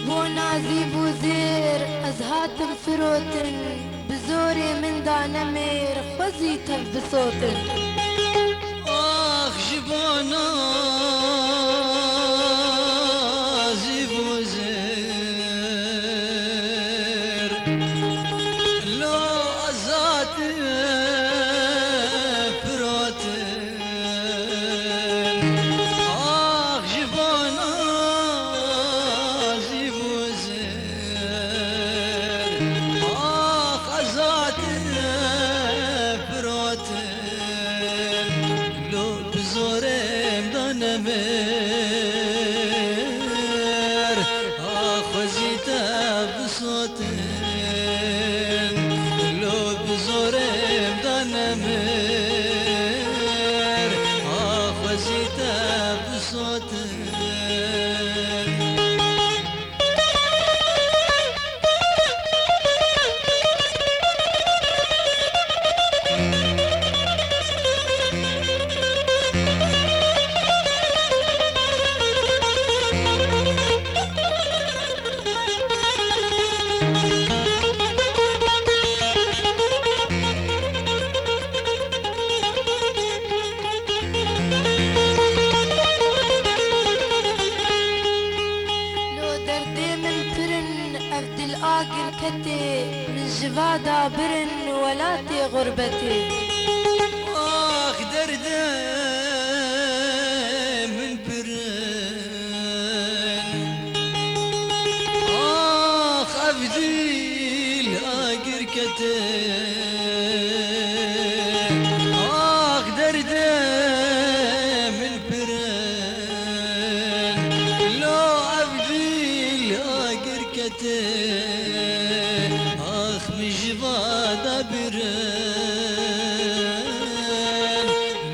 بونازي بوزير أزهات فروتن بزوري من دانمير خزيت بصوتن آخ جبانا زي بوزير لو أزهات فروتن آخ جبانا زي بوزير آخ أزهات فروتن لو بزورم دانمير آخ وزيتا بصوتن لو بزورم دانمير آخ وزيتا بصوتن لو دردي من فرن أبدل آقر كتي من جبادا برن ولاتي غربتي آخ درده من برن آخ أبدي الآقر كتين آخ درده من برن لو أبدي الآقر كتين آخ مجبادة برن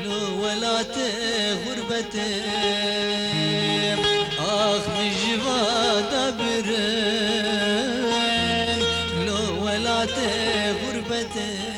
لو ولاتي غربتين آخ مجبادة برن لو ولاتي غربتين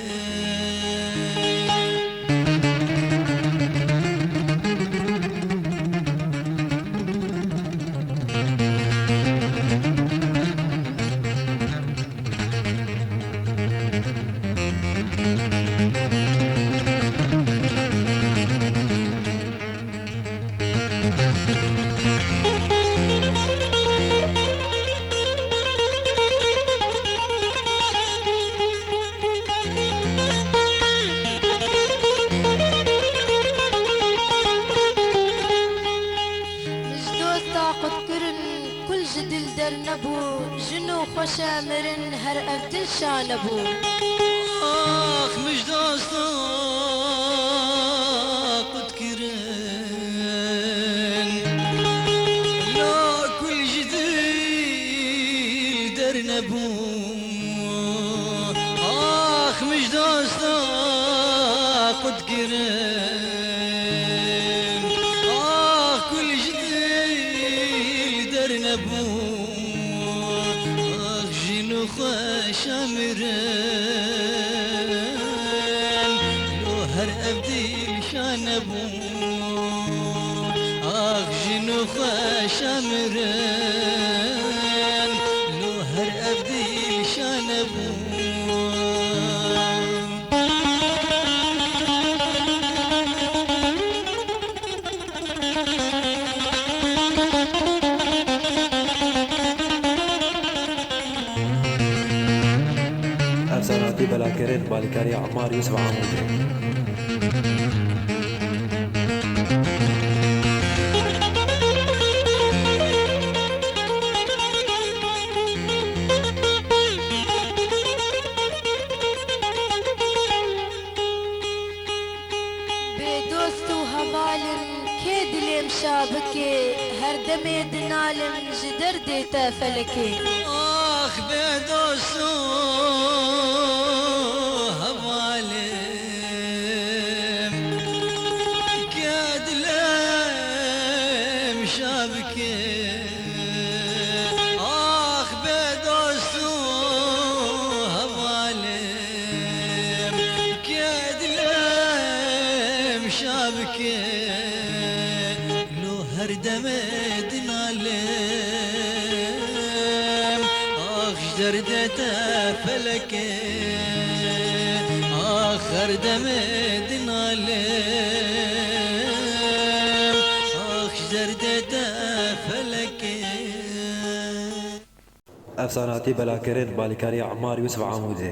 مش دوستا قد كرن كل جدل درنبو جنو خوشامرن هر أبدل شانبو آخ مش داستا قد كرن لا كل جديد درنبو آخ مش داستا قد كرن آخ كل جديد درنبو آخ جنو خوشامرن لو هر أبدي شانبو آخ جنو خوشامرن لو هر أبدي شانبو افزاناتی بلاکرین بالکاری عمار یوسف عمودی بدوست وهبالن كيدلم شابكي هر دمي دنالن جدر ديتا فلكي آخ بدوسو هوالم كادلم شابكي آخ بدوسو هوالم كادلم شابكي لو هر دمي دنالم جردته فلكي آخر دمد نالم جردته فلكي. افساناتی بلاکرین بالیکاری عمار یوسف عمودی.